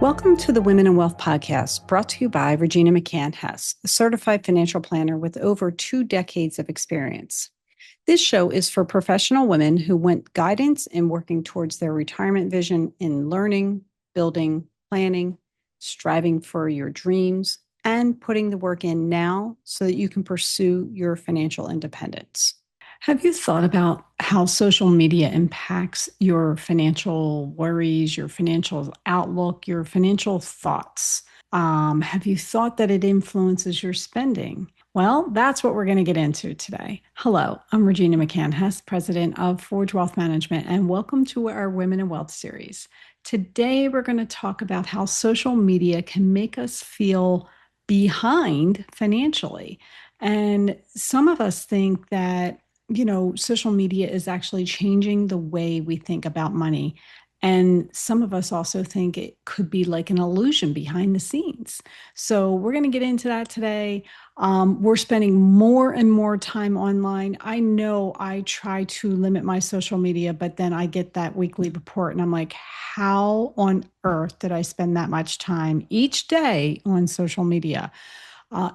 Welcome to the Women in Wealth podcast, brought to you by Regina McCann HESS, a certified financial planner with over 2 decades of experience. This show is for professional women who want guidance in working towards their retirement vision in learning, building, planning, striving for your dreams, and putting the work in now so that you can pursue your financial independence. Have you thought about how social media impacts your financial worries, your financial outlook, your financial thoughts? Have you thought that it influences your spending? Well, that's what we're going to get into today. Hello, I'm Regina McCann HESS, president of Forge Wealth Management, and welcome to our Women in Wealth series. Today, we're going to talk about how social media can make us feel behind financially. And some of us think that social media is actually changing the way we think about money. And some of us also think it could be like an illusion behind the scenes. So we're going to get into that today. We're spending more and more time online. I know I try to limit my social media, but then I get that weekly report and I'm like, how on earth did I spend that much time each day on social media?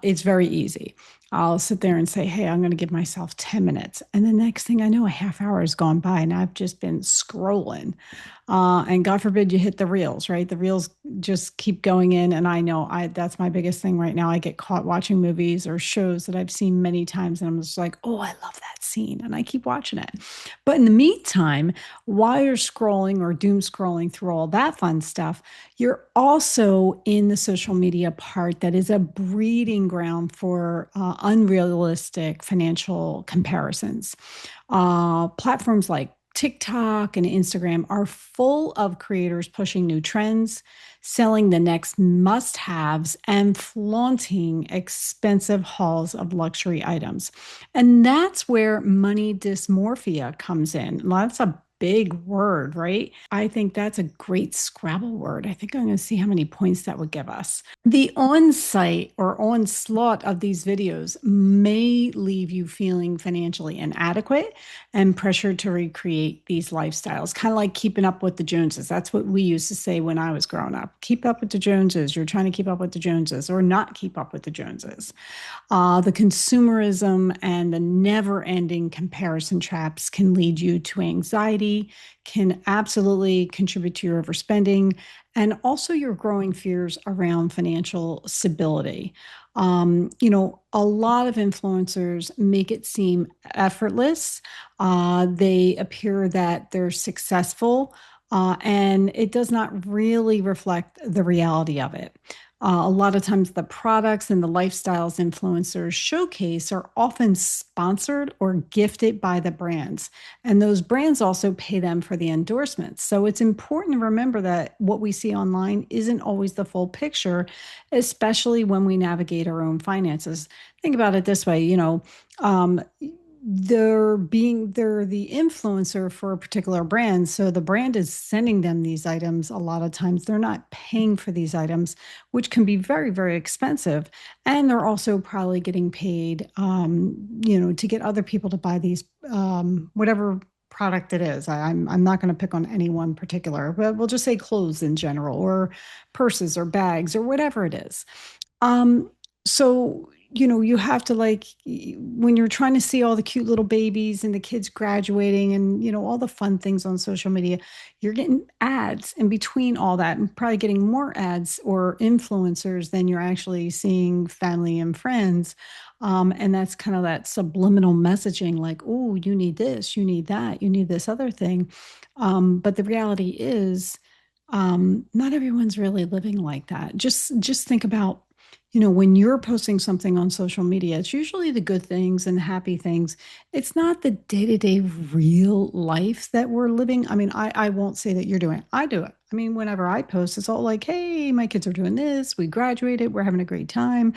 It's very easy. I'll sit there and say, hey, I'm going to give myself 10 minutes. And the next thing I know, a half hour has gone by and I've just been scrolling. And God forbid you hit the reels, right? The reels just keep going in. And I know that's my biggest thing right now. I get caught watching movies or shows that I've seen many times. And I'm just like, oh, I love that scene. And I keep watching it. But in the meantime, while you're scrolling or doom scrolling through all that fun stuff, you're also in the social media part that is a breeding ground for unrealistic financial comparisons. Platforms like TikTok and Instagram are full of creators pushing new trends, selling the next must-haves, and flaunting expensive hauls of luxury items. And that's where money dysmorphia comes in. Well, that's a big word, right? I think that's a great Scrabble word. I think I'm going to see how many points that would give us. The on-site or onslaught of these videos may leave you feeling financially inadequate and pressured to recreate these lifestyles, kind of like keeping up with the Joneses. That's what we used to say when I was growing up. Keep up with the Joneses. You're trying to keep up with the Joneses or not keep up with the Joneses. The consumerism and the never-ending comparison traps can lead you to anxiety, can absolutely contribute to your overspending, and also your growing fears around financial stability. A lot of influencers make it seem effortless. They appear that they're successful, and it does not really reflect the reality of it. A lot of times, the products and the lifestyles influencers showcase are often sponsored or gifted by the brands. And those brands also pay them for the endorsements. So it's important to remember that what we see online isn't always the full picture, especially when we navigate our own finances. Think about it this way, they're the influencer for a particular brand. So the brand is sending them these items. A lot of times they're not paying for these items, which can be very, very expensive. And they're also probably getting paid, to get other people to buy these, whatever product it is. I'm not going to pick on any one particular, but we'll just say clothes in general, or purses or bags or whatever it is. So, you have to when you're trying to see all the cute little babies and the kids graduating and, all the fun things on social media, you're getting ads in between all that and probably getting more ads or influencers than you're actually seeing family and friends. And that's kind of that subliminal messaging like, oh, you need this, you need that, you need this other thing. But the reality is, not everyone's really living like that. Just think about when you're posting something on social media, it's usually the good things and happy things. It's not the day-to-day real life that we're living. I mean, I won't say that you're doing it. I do it. I mean, whenever I post, it's all like, hey, my kids are doing this. We graduated. We're having a great time.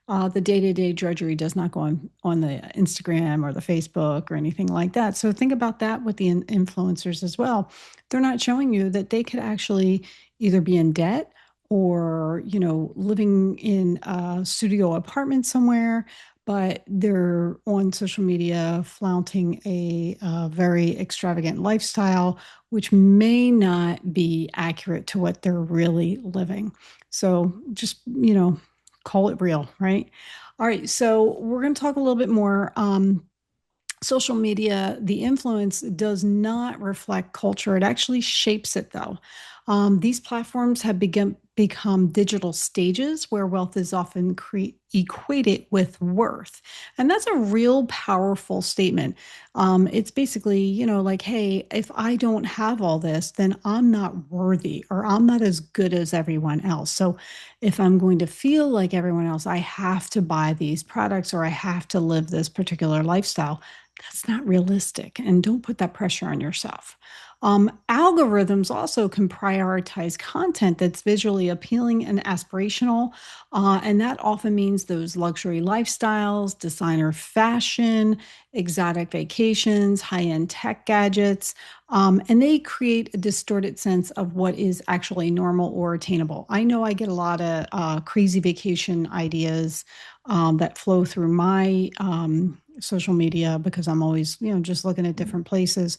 The day-to-day drudgery does not go on the Instagram or the Facebook or anything like that. So think about that with the influencers as well. They're not showing you that they could actually either be in debt or, living in a studio apartment somewhere. but they're on social media flaunting a very extravagant lifestyle, which may not be accurate to what they're really living. So just, call it real, right? All right, so we're going to talk a little bit more. Social media, the influence does not reflect culture. It actually shapes it, though. These platforms have become digital stages where wealth is often equated with worth. And that's a real powerful statement. It's basically, like, hey, if I don't have all this, then I'm not worthy or I'm not as good as everyone else. So if I'm going to feel like everyone else, I have to buy these products or I have to live this particular lifestyle. That's not realistic. And don't put that pressure on yourself. Algorithms also can prioritize content that's visually appealing and aspirational. And that often means those luxury lifestyles, designer fashion, exotic vacations, high end tech gadgets. And they create a distorted sense of what is actually normal or attainable. I know I get a lot of crazy vacation ideas that flow through my social media because I'm always, just looking at different places.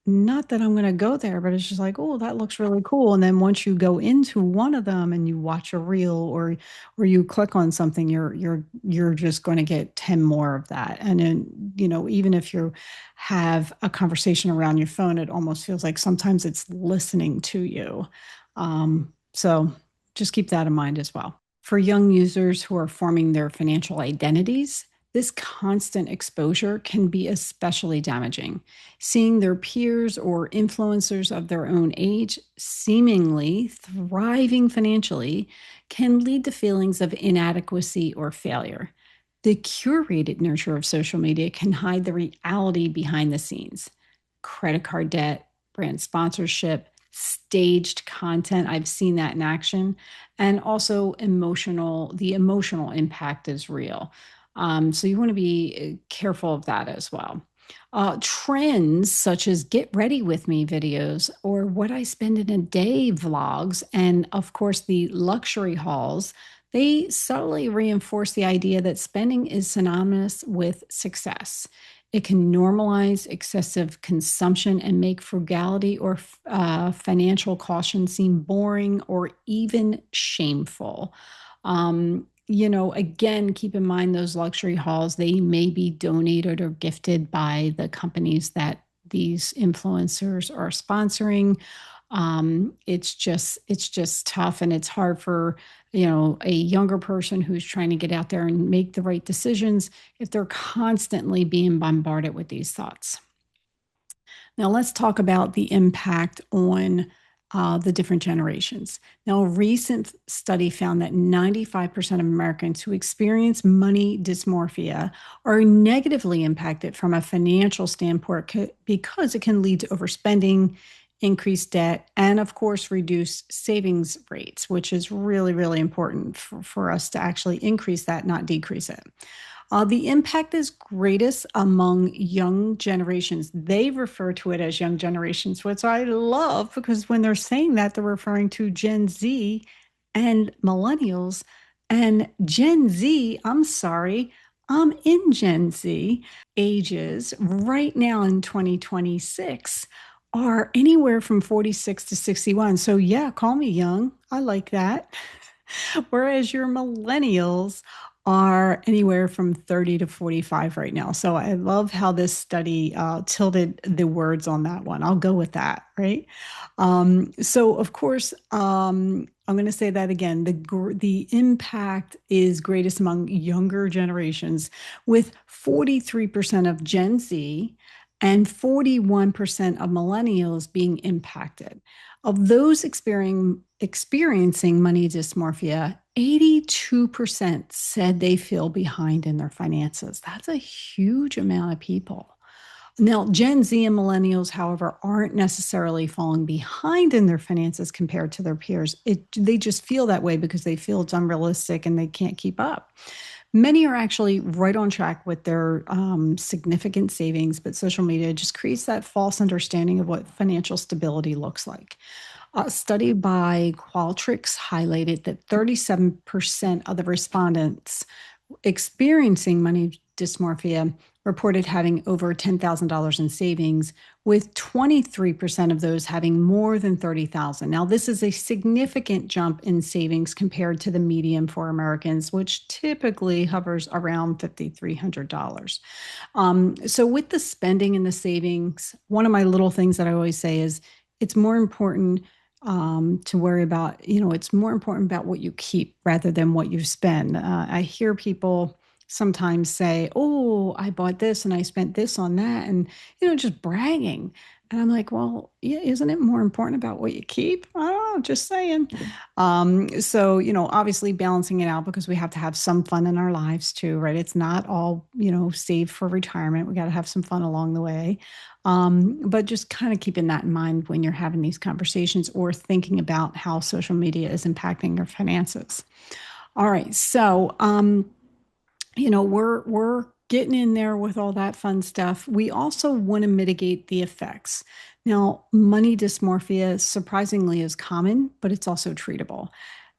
Not that I'm going to go there, but it's just like, oh, that looks really cool. And then once you go into one of them and you watch a reel or you click on something, you're just going to get 10 more of that. And then, even if you have a conversation around your phone, it almost feels like sometimes it's listening to you. So just keep that in mind as well. For young users who are forming their financial identities, this constant exposure can be especially damaging. Seeing their peers or influencers of their own age seemingly thriving financially can lead to feelings of inadequacy or failure. The curated nurture of social media can hide the reality behind the scenes: credit card debt, brand sponsorship, staged content. I've seen that in action. And also the emotional impact is real. So you want to be careful of that as well. Trends such as get ready with me videos or what I spend in a day vlogs, and of course, the luxury hauls, they subtly reinforce the idea that spending is synonymous with success. It can normalize excessive consumption and make frugality or financial caution seem boring or even shameful. Again, keep in mind those luxury hauls, they may be donated or gifted by the companies that these influencers are sponsoring. It's just tough, and it's hard for, a younger person who's trying to get out there and make the right decisions if they're constantly being bombarded with these thoughts. Now, let's talk about the impact on the different generations. Now, a recent study found that 95% of Americans who experience money dysmorphia are negatively impacted from a financial standpoint because it can lead to overspending, increased debt, and of course, reduced savings rates, which is really, really important for us to actually increase that, not decrease it. The impact is greatest among young generations. They refer to it as young generations, which I love because when they're saying that, they're referring to Gen Z and millennials. And Gen Z, I'm sorry, I'm in Gen Z ages right now in 2026 are anywhere from 46 to 61. So, yeah, call me young. I like that. Whereas your millennials are anywhere from 30 to 45 right now. So I love how this study tilted the words on that one. I'll go with that, right? So of course, I'm going to say that again. The impact is greatest among younger generations, with 43% of Gen Z and 41% of millennials being impacted. Of those experiencing money dysmorphia, 82% said they feel behind in their finances. That's a huge amount of people. Now, Gen Z and millennials, however, aren't necessarily falling behind in their finances compared to their peers. They just feel that way because they feel it's unrealistic and they can't keep up. Many are actually right on track with their significant savings, but social media just creates that false understanding of what financial stability looks like. A study by Qualtrics highlighted that 37% of the respondents experiencing money dysmorphia reported having over $10,000 in savings, with 23% of those having more than $30,000. Now, this is a significant jump in savings compared to the median for Americans, which typically hovers around $5,300. So with the spending and the savings, one of my little things that I always say is it's more important to worry about, it's more important about what you keep rather than what you spend. I hear people sometimes say, oh, I bought this and I spent this on that, and, just bragging. And I'm like, well, yeah, isn't it more important about what you keep? I don't know, just saying. So, obviously balancing it out, because we have to have some fun in our lives too, right? It's not all, saved for retirement. We got to have some fun along the way. But just kind of keeping that in mind when you're having these conversations or thinking about how social media is impacting your finances. All right. So, we're getting in there with all that fun stuff. We also want to mitigate the effects. Now, money dysmorphia surprisingly is common, but it's also treatable.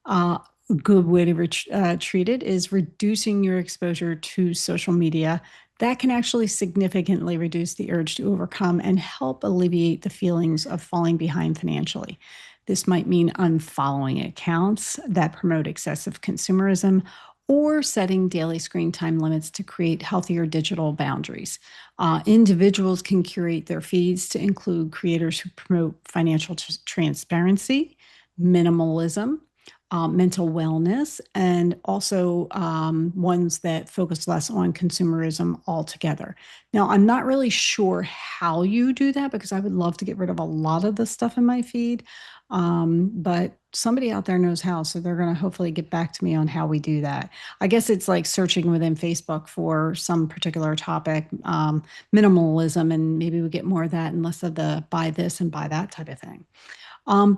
A good way to treat it is reducing your exposure to social media. That can actually significantly reduce the urge to overcome and help alleviate the feelings of falling behind financially. This might mean unfollowing accounts that promote excessive consumerism, or setting daily screen time limits to create healthier digital boundaries. Individuals can curate their feeds to include creators who promote financial transparency, minimalism, mental wellness, and also ones that focus less on consumerism altogether. Now, I'm not really sure how you do that, because I would love to get rid of a lot of the stuff in my feed. But somebody out there knows how, so they're going to hopefully get back to me on how we do that. I guess it's like searching within Facebook for some particular topic, minimalism, and maybe we get more of that and less of the buy this and buy that type of thing.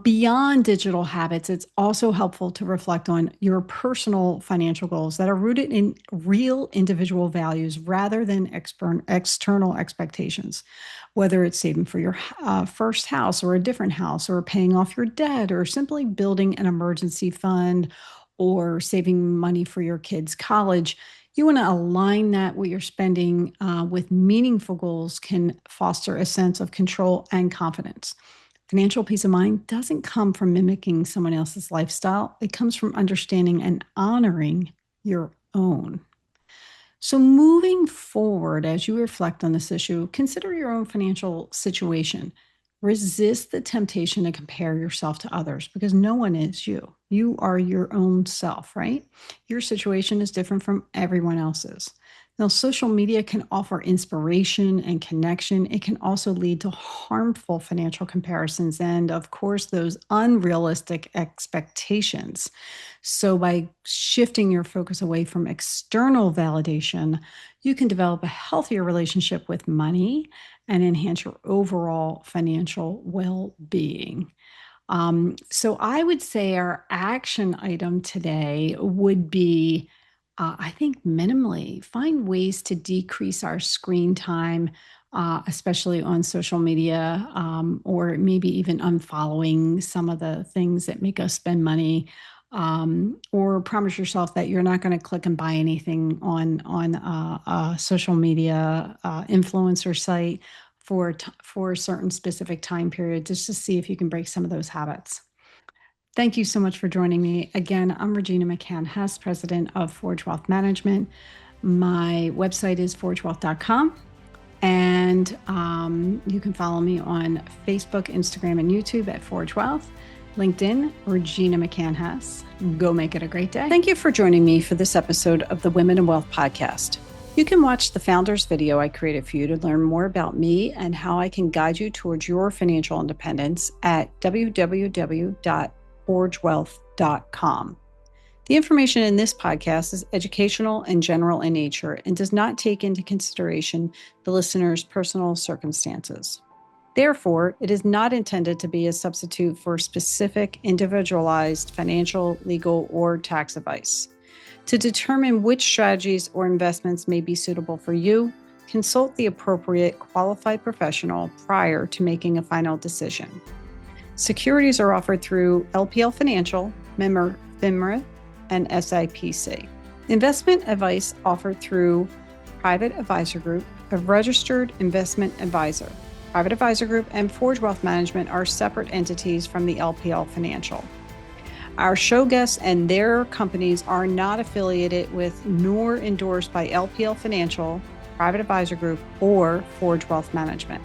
Beyond digital habits, it's also helpful to reflect on your personal financial goals that are rooted in real individual values rather than external expectations. Whether it's saving for your first house or a different house, or paying off your debt, or simply building an emergency fund, or saving money for your kids' college, you want to align that with your spending with meaningful goals can foster a sense of control and confidence. Financial peace of mind doesn't come from mimicking someone else's lifestyle. It comes from understanding and honoring your own. So moving forward, as you reflect on this issue, consider your own financial situation. Resist the temptation to compare yourself to others, because no one is you. You are your own self, right? Your situation is different from everyone else's. Now, social media can offer inspiration and connection. It can also lead to harmful financial comparisons and, of course, those unrealistic expectations. So by shifting your focus away from external validation, you can develop a healthier relationship with money and enhance your overall financial well-being. So I would say our action item today would be, I think, minimally find ways to decrease our screen time, especially on social media, or maybe even unfollowing some of the things that make us spend money, or promise yourself that you're not going to click and buy anything on a social media influencer site for a certain specific time period, just to see if you can break some of those habits. Thank you so much for joining me. Again, I'm Regina McCann HESS, president of Forge Wealth Management. My website is forgewealth.com. And you can follow me on Facebook, Instagram, and YouTube at Forge Wealth. LinkedIn, Regina McCann HESS. Go make it a great day. Thank you for joining me for this episode of the Women in Wealth podcast. You can watch the founder's video I created for you to learn more about me and how I can guide you towards your financial independence at www.forgewealth.com. The information in this podcast is educational and general in nature and does not take into consideration the listener's personal circumstances. Therefore, it is not intended to be a substitute for specific, individualized financial, legal, or tax advice. To determine which strategies or investments may be suitable for you, consult the appropriate qualified professional prior to making a final decision. Securities are offered through LPL Financial, member FINRA, and SIPC. Investment advice offered through Private Advisor Group, a registered investment advisor. Private Advisor Group and Forge Wealth Management are separate entities from the LPL Financial. Our show guests and their companies are not affiliated with nor endorsed by LPL Financial, Private Advisor Group, or Forge Wealth Management.